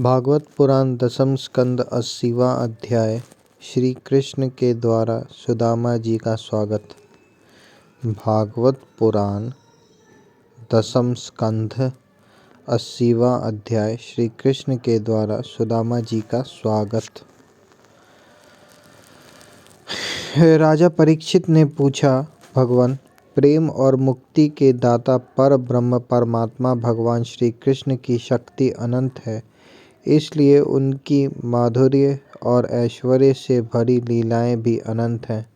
भागवत पुराण दसम स्कंद 80वां अध्याय। श्री कृष्ण के द्वारा सुदामा जी का स्वागत। भागवत पुराण दसम स्कंध 80वां अध्याय। श्री कृष्ण के द्वारा सुदामा जी का स्वागत। राजा परीक्षित ने पूछा, भगवान, प्रेम और मुक्ति के दाता पर ब्रह्म परमात्मा भगवान श्री कृष्ण की शक्ति अनंत है, इसलिए उनकी माधुर्य और ऐश्वर्य से भरी लीलाएं भी अनंत हैं।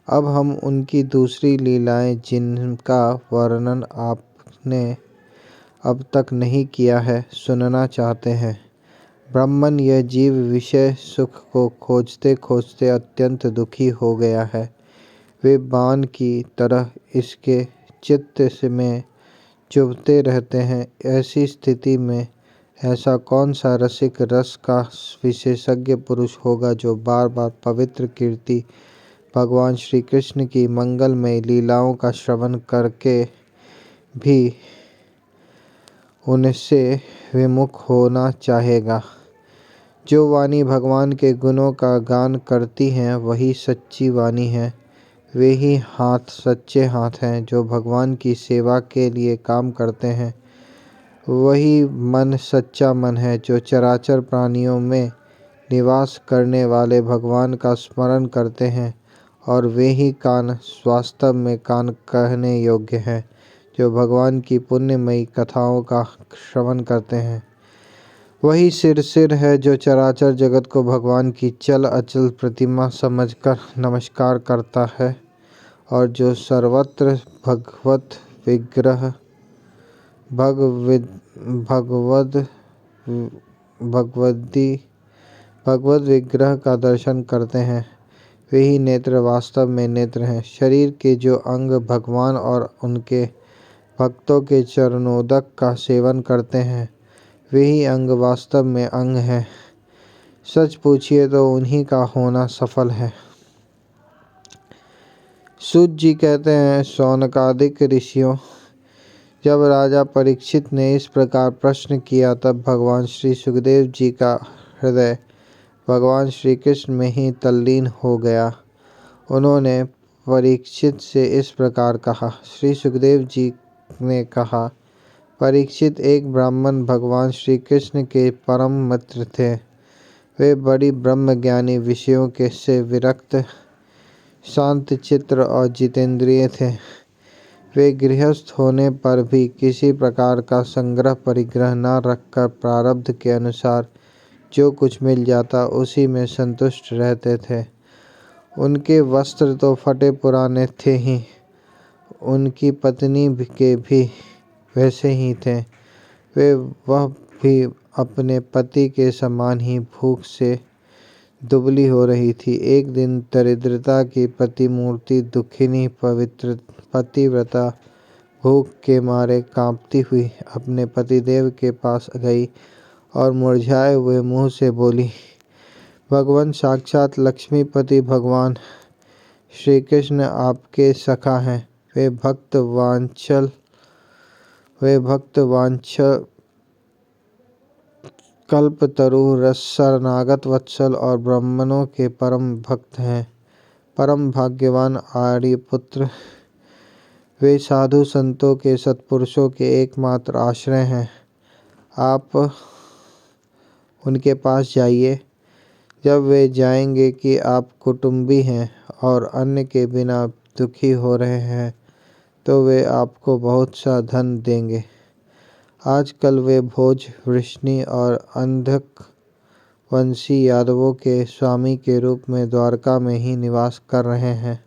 अब हम उनकी दूसरी लीलाएं, जिनका वर्णन आपने अब तक नहीं किया है, सुनना चाहते हैं। ब्राह्मण यह जीव विषय सुख को खोजते खोजते अत्यंत दुखी हो गया है। वे बाण की तरह इसके चित्त में चुभते रहते हैं। ऐसी स्थिति में ऐसा कौन सा रसिक रस का विशेषज्ञ पुरुष होगा जो बार बार पवित्र कीर्ति भगवान श्री कृष्ण की मंगलमय लीलाओं का श्रवण करके भी उनसे विमुख होना चाहेगा। जो वाणी भगवान के गुणों का गान करती हैं, वही सच्ची वाणी है। वे ही हाथ सच्चे हाथ हैं जो भगवान की सेवा के लिए काम करते हैं। वही मन सच्चा मन है जो चराचर प्राणियों में निवास करने वाले भगवान का स्मरण करते हैं। और वे ही कान वास्तव में कान कहने योग्य हैं जो भगवान की पुण्यमयी कथाओं का श्रवण करते हैं। वही सिर है जो चराचर जगत को भगवान की चल अचल प्रतिमा समझकर नमस्कार करता है और जो सर्वत्र भगवत विग्रह का दर्शन करते हैं। वे ही नेत्र वास्तव में नेत्र हैं। शरीर के जो अंग भगवान और उनके भक्तों के चरणोदक का सेवन करते हैं, वे ही अंग वास्तव में अंग हैं। सच पूछिए तो उन्हीं का होना सफल है। सूत जी कहते हैं, शौनकादिक ऋषियों, जब राजा परीक्षित ने इस प्रकार प्रश्न किया, तब भगवान श्री सुखदेव जी का हृदय भगवान श्री कृष्ण में ही तल्लीन हो गया। उन्होंने परीक्षित से इस प्रकार कहा। श्री सुखदेव जी ने कहा, परीक्षित, एक ब्राह्मण भगवान श्री कृष्ण के परम मित्र थे। वे बड़ी ब्रह्मज्ञानी, विषयों के से विरक्त, शांत चित्त और जितेंद्रिय थे। वे गृहस्थ होने पर भी किसी प्रकार का संग्रह परिग्रह न रखकर प्रारब्ध के अनुसार जो कुछ मिल जाता उसी में संतुष्ट रहते थे। उनके वस्त्र तो फटे पुराने थे ही, उनकी पत्नी के भी वैसे ही थे। वह भी अपने पति के समान ही भूख से दुबली हो रही थी। एक दिन दरिद्रता की प्रतिमूर्ति दुखिनी पतिव्रता भूख के मारे कांपती हुई अपने पतिदेव के पास गई और मुरझाए हुए मुंह से बोली, भगवान, साक्षात लक्ष्मीपति भगवान श्री कृष्ण आपके सखा हैं। वे भक्त वांछल कल्पतरु शरणागत वत्सल और ब्राह्मणों के परम भक्त हैं। परम भाग्यवान आर्यपुत्र, वे साधु संतों के सत्पुरुषों के एकमात्र आश्रय हैं। आप उनके पास जाइए। जब वे जाएंगे कि आप कुटुंबी हैं और अन्न के बिना दुखी हो रहे हैं, तो वे आपको बहुत सा धन देंगे। आजकल वे भोज, वृष्णि और अंधक वंशी यादवों के स्वामी के रूप में द्वारका में ही निवास कर रहे हैं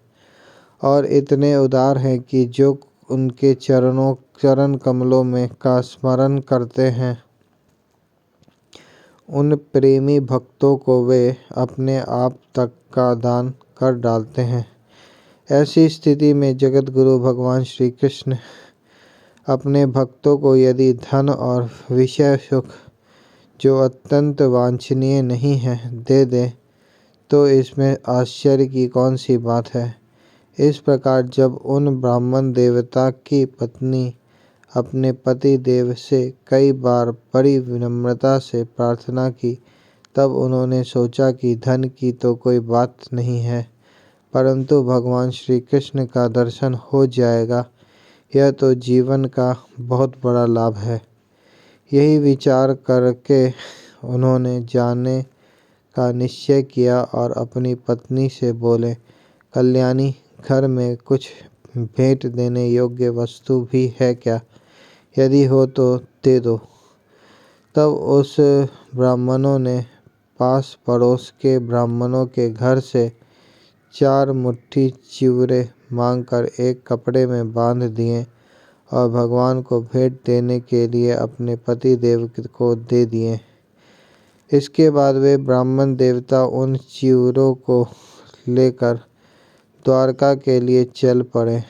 और इतने उदार हैं कि जो उनके चरण कमलों में का स्मरण करते हैं, उन प्रेमी भक्तों को वे अपने आप तक का दान कर डालते हैं। ऐसी स्थिति में जगत गुरु भगवान श्री कृष्ण अपने भक्तों को यदि धन और विषय सुख, जो अत्यंत वांछनीय नहीं है, दे दे, तो इसमें आश्चर्य की कौन सी बात है। इस प्रकार जब उन ब्राह्मण देवता की पत्नी अपने पति देव से कई बार बड़ी विनम्रता से प्रार्थना की। तब उन्होंने सोचा कि धन की तो कोई बात नहीं है, परंतु भगवान श्री कृष्ण का दर्शन हो जाएगा, यह तो जीवन का बहुत बड़ा लाभ है। यही विचार करके उन्होंने जाने का निश्चय किया और अपनी पत्नी से बोले, कल्याणी, घर में कुछ भेंट देने योग्य वस्तु भी है क्या? यदि हो तो दे दो। तब उस ब्राह्मणों ने पास पड़ोस के ब्राह्मणों के घर से 4 मुट्ठी चिवड़े मांगकर एक कपड़े में बांध दिए और भगवान को भेंट देने के लिए अपने पति देव को दे दिए। इसके बाद वे ब्राह्मण देवता उन चिवड़ों को लेकर द्वारका के लिए चल पड़े।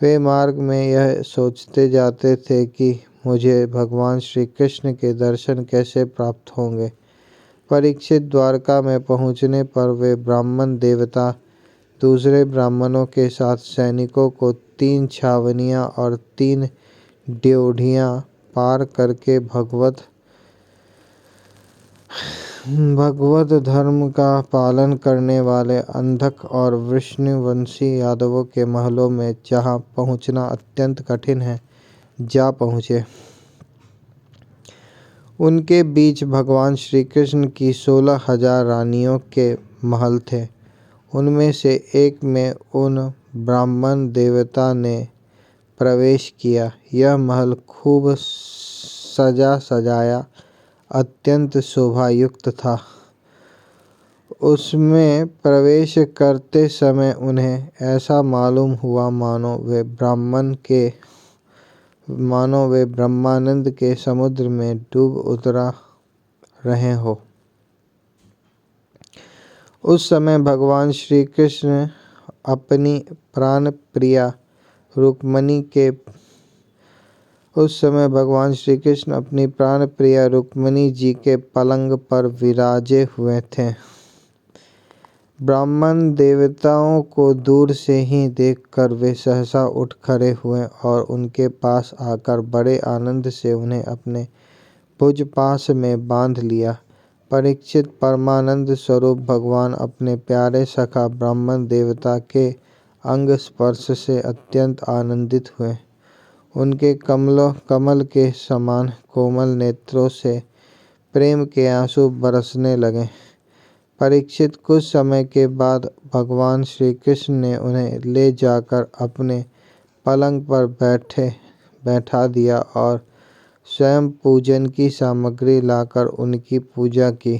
वे मार्ग में यह सोचते जाते थे कि मुझे भगवान श्री कृष्ण के दर्शन कैसे प्राप्त होंगे। परीक्षित द्वारका में पहुँचने पर वे ब्राह्मण देवता दूसरे ब्राह्मणों के साथ सैनिकों को 3 छावनियाँ और 3 ड्योढ़ियाँ पार करके भगवत धर्म का पालन करने वाले अंधक और विष्णुवंशी यादवों के महलों में, जहाँ पहुँचना अत्यंत कठिन है, जा पहुँचे। उनके बीच भगवान श्री कृष्ण की 16,000 रानियों के महल थे। उनमें से एक में उन ब्राह्मण देवता ने प्रवेश किया। यह महल खूब सजा सजाया अत्यंत शोभायुक्त था। उसमें प्रवेश करते समय उन्हें ऐसा मालूम हुआ मानो वे ब्रह्मानंद के समुद्र में डूब उतरा रहे हो। उस समय भगवान श्री कृष्ण अपनी प्राण प्रिया रुक्मिणी जी के पलंग पर विराजे हुए थे। ब्राह्मण देवताओं को दूर से ही देखकर वे सहसा उठ खड़े हुए और उनके पास आकर बड़े आनंद से उन्हें अपने भुजपाश में बांध लिया। परीक्षित परमानंद स्वरूप भगवान अपने प्यारे सखा ब्राह्मण देवता के अंग स्पर्श से अत्यंत आनंदित हुए। उनके कमल के समान कोमल नेत्रों से प्रेम के आंसू बरसने लगे। परीक्षित कुछ समय के बाद भगवान श्री कृष्ण ने उन्हें ले जाकर अपने पलंग पर बैठा दिया और स्वयं पूजन की सामग्री लाकर उनकी पूजा की।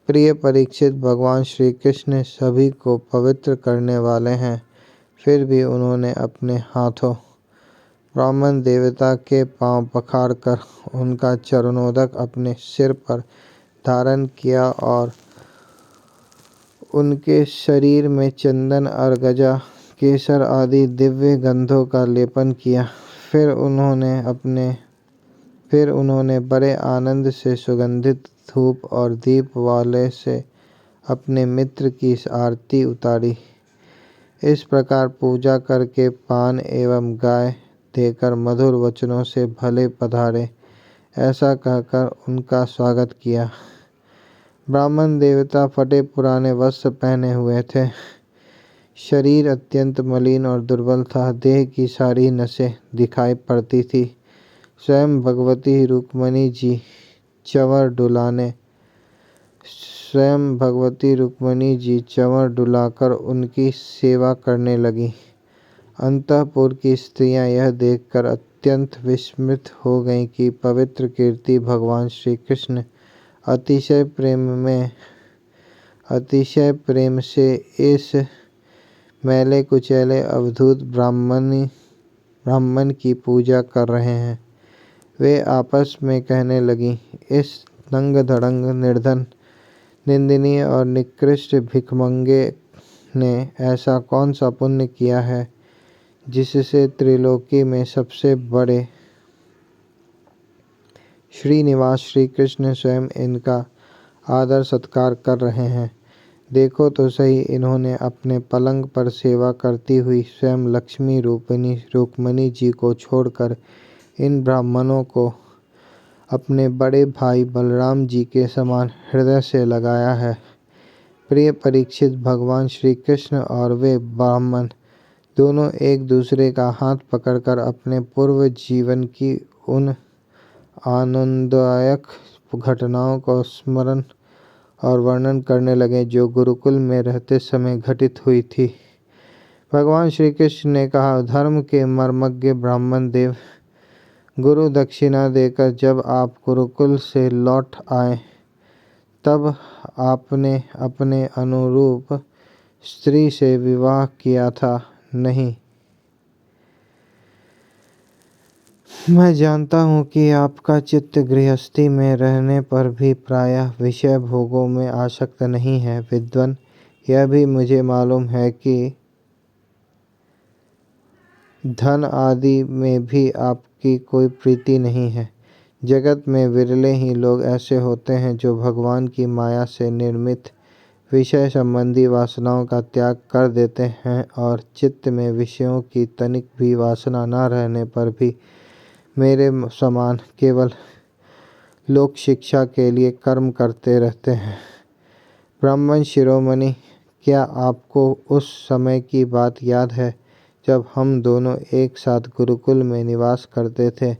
प्रिय परीक्षित, भगवान श्री कृष्ण सभी को पवित्र करने वाले हैं, फिर भी उन्होंने अपने हाथों ब्राह्मण देवता के पांव पखारकर उनका चरणोदक अपने सिर पर धारण किया और उनके शरीर में चंदन, अर्गजा, केसर आदि दिव्य गंधों का लेपन किया। फिर उन्होंने बड़े आनंद से सुगंधित धूप और दीप वाले से अपने मित्र की आरती उतारी। इस प्रकार पूजा करके पान एवं गाय देकर मधुर वचनों से भले पधारे ऐसा कहकर उनका स्वागत किया। ब्राह्मण देवता फटे पुराने वस्त्र पहने हुए थे। शरीर अत्यंत मलिन और दुर्बल था। देह की सारी नसें दिखाई पड़ती थी। स्वयं भगवती रुक्मिणी जी चंवर डुलाकर उनकी सेवा करने लगी। अंतःपुर की स्त्रियां यह देखकर अत्यंत विस्मित हो गईं कि पवित्र कीर्ति भगवान श्री कृष्ण अतिशय प्रेम से इस मैले कुचैले अवधूत ब्राह्मण की पूजा कर रहे हैं। वे आपस में कहने लगीं, इस नंग धड़ंग, निर्धन, निंदनीय और निकृष्ट भिखमंगे ने ऐसा कौन सा पुण्य किया है जिससे त्रिलोकी में सबसे बड़े श्रीनिवास श्री कृष्ण स्वयं इनका आदर सत्कार कर रहे हैं। देखो तो सही, इन्होंने अपने पलंग पर सेवा करती हुई स्वयं लक्ष्मी रूपिणी रुक्मिणी जी को छोड़कर इन ब्राह्मणों को अपने बड़े भाई बलराम जी के समान हृदय से लगाया है। प्रिय परीक्षित, भगवान श्री कृष्ण और वे ब्राह्मण दोनों एक दूसरे का हाथ पकड़कर अपने पूर्व जीवन की उन आनंददायक घटनाओं को स्मरण और वर्णन करने लगे जो गुरुकुल में रहते समय घटित हुई थी। भगवान श्री कृष्ण ने कहा, धर्म के मर्मज्ञ ब्राह्मण देव, गुरु दक्षिणा देकर जब आप गुरुकुल से लौट आए तब आपने अपने अनुरूप स्त्री से विवाह किया था, नहीं? मैं जानता हूँ कि आपका चित्त गृहस्थी में रहने पर भी प्रायः विषय भोगों में आसक्त नहीं है। विद्वान, यह भी मुझे मालूम है कि धन आदि में भी आपकी कोई प्रीति नहीं है। जगत में विरले ही लोग ऐसे होते हैं जो भगवान की माया से निर्मित विषय संबंधी वासनाओं का त्याग कर देते हैं और चित्त में विषयों की तनिक भी वासना न रहने पर भी मेरे समान केवल लोक शिक्षा के लिए कर्म करते रहते हैं। ब्राह्मण शिरोमणि, क्या आपको उस समय की बात याद है जब हम दोनों एक साथ गुरुकुल में निवास करते थे?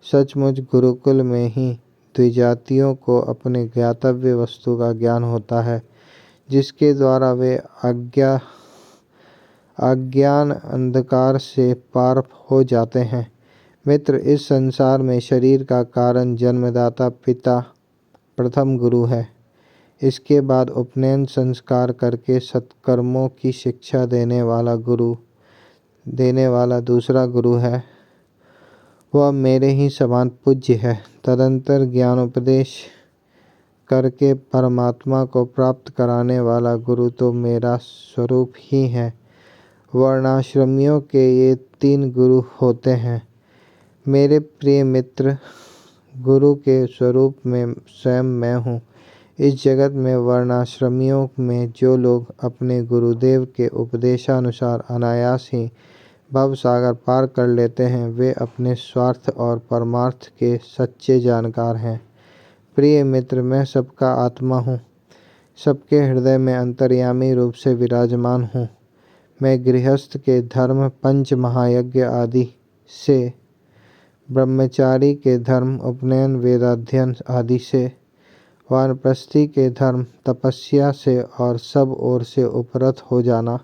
सचमुच गुरुकुल में ही द्विजातियों को अपने ज्ञातव्य वस्तु का ज्ञान होता है, जिसके द्वारा वे अज्ञान अंधकार से पार हो जाते हैं। मित्र, इस संसार में शरीर का कारण जन्मदाता पिता प्रथम गुरु है। इसके बाद उपनयन संस्कार करके सत्कर्मों की शिक्षा देने वाला दूसरा गुरु है, वह मेरे ही समान पूज्य है। तदंतर ज्ञानोपदेश करके परमात्मा को प्राप्त कराने वाला गुरु तो मेरा स्वरूप ही है। वर्णाश्रमियों के ये 3 गुरु होते हैं। मेरे प्रिय मित्र, गुरु के स्वरूप में स्वयं मैं हूँ। इस जगत में वर्णाश्रमियों में जो लोग अपने गुरुदेव के उपदेशानुसार अनायास ही भव सागर पार कर लेते हैं, वे अपने स्वार्थ और परमार्थ के सच्चे जानकार हैं। प्रिय मित्र, मैं सबका आत्मा हूँ, सबके हृदय में अंतर्यामी रूप से विराजमान हूँ। मैं गृहस्थ के धर्म, पंच महायज्ञ आदि से, ब्रह्मचारी के धर्म, उपनयन, वेदाध्ययन आदि से, वानप्रस्थी के धर्म, तपस्या से और सब ओर से उपरत हो जाना,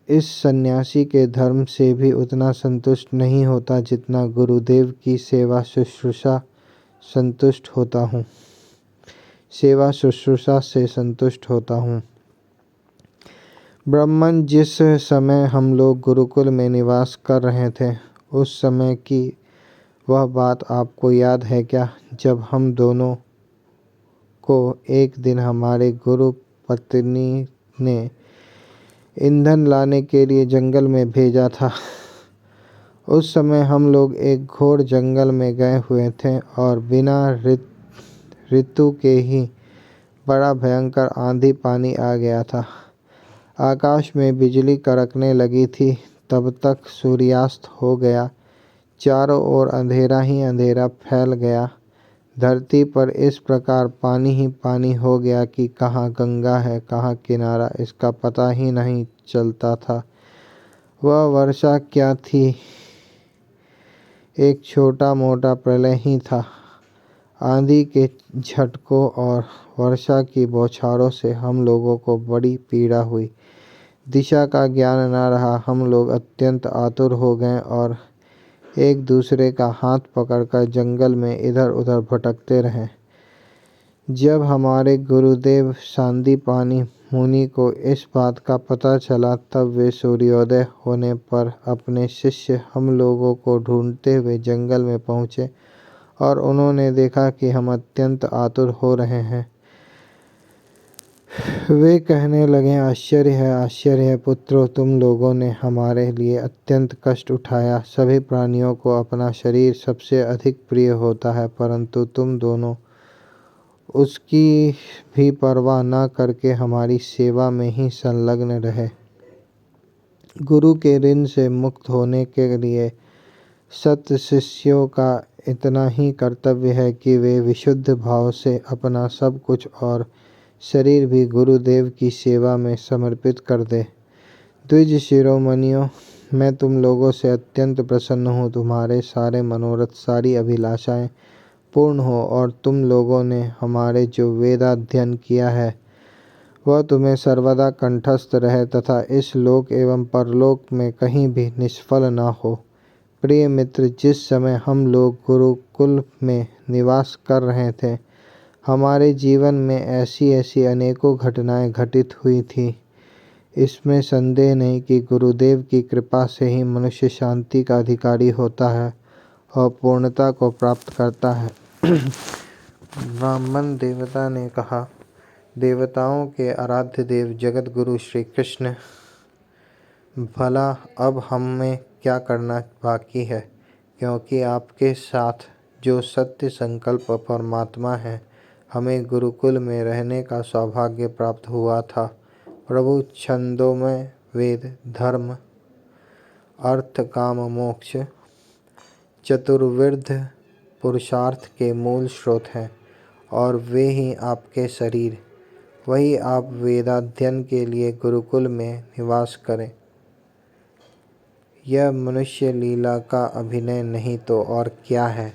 इस सन्यासी के धर्म से भी उतना संतुष्ट नहीं होता जितना गुरुदेव की सेवा शुश्रूषा से संतुष्ट होता हूँ। ब्राह्मण, जिस समय हम लोग गुरुकुल में निवास कर रहे थे, उस समय की वह बात आपको याद है क्या, जब हम दोनों को एक दिन हमारे गुरु पत्नी ने ईंधन लाने के लिए जंगल में भेजा था? उस समय हम लोग एक घोर जंगल में गए हुए थे और बिना ऋतु के ही बड़ा भयंकर आंधी पानी आ गया था। आकाश में बिजली कड़कने लगी थी। तब तक सूर्यास्त हो गया। चारों ओर अंधेरा ही अंधेरा फैल गया। धरती पर इस प्रकार पानी ही पानी हो गया कि कहाँ गंगा है, कहाँ किनारा, इसका पता ही नहीं चलता था। वह वर्षा क्या थी, एक छोटा मोटा प्रलय ही था। आंधी के झटकों और वर्षा की बौछारों से हम लोगों को बड़ी पीड़ा हुई। दिशा का ज्ञान न रहा। हम लोग अत्यंत आतुर हो गए और एक दूसरे का हाथ पकड़कर जंगल में इधर उधर भटकते रहे। जब हमारे गुरुदेव सांदीपानी मुनि को इस बात का पता चला, तब वे सूर्योदय होने पर अपने शिष्य हम लोगों को ढूंढते हुए जंगल में पहुँचे और उन्होंने देखा कि हम अत्यंत आतुर हो रहे हैं। वे कहने लगे, आश्चर्य है पुत्रों, तुम लोगों ने हमारे लिए अत्यंत कष्ट उठाया। सभी प्राणियों को अपना शरीर सबसे अधिक प्रिय होता है, परंतु तुम दोनों उसकी भी परवाह न करके हमारी सेवा में ही संलग्न रहे। गुरु के ऋण से मुक्त होने के लिए सत्य शिष्यों का इतना ही कर्तव्य है कि वे विशुद्ध भाव से अपना सब कुछ और शरीर भी गुरुदेव की सेवा में समर्पित कर दे। द्विज शिरोमणियों, मैं तुम लोगों से अत्यंत प्रसन्न हूँ। तुम्हारे सारे मनोरथ, सारी अभिलाषाएं पूर्ण हो और तुम लोगों ने हमारे जो वेदाध्ययन किया है वह तुम्हें सर्वदा कंठस्थ रहे तथा इस लोक एवं परलोक में कहीं भी निष्फल न हो। प्रिय मित्र, जिस समय हम लोग गुरुकुल में निवास कर रहे थे, हमारे जीवन में ऐसी ऐसी अनेकों घटनाएं घटित हुई थी। इसमें संदेह नहीं कि गुरुदेव की कृपा से ही मनुष्य शांति का अधिकारी होता है और पूर्णता को प्राप्त करता है। ब्राह्मण देवता ने कहा, देवताओं के आराध्य देव जगत गुरु श्री कृष्ण, भला अब हमें क्या करना बाकी है, क्योंकि आपके साथ जो सत्य संकल्प परमात्मा है, हमें गुरुकुल में रहने का सौभाग्य प्राप्त हुआ था। प्रभु छंदोमय वेद, धर्म, अर्थ, काम, मोक्ष चतुर्विध पुरुषार्थ के मूल स्रोत हैं और वे ही आपके शरीर, वही आप वेदाध्ययन के लिए गुरुकुल में निवास करें। यह मनुष्य लीला का अभिनय नहीं तो और क्या है।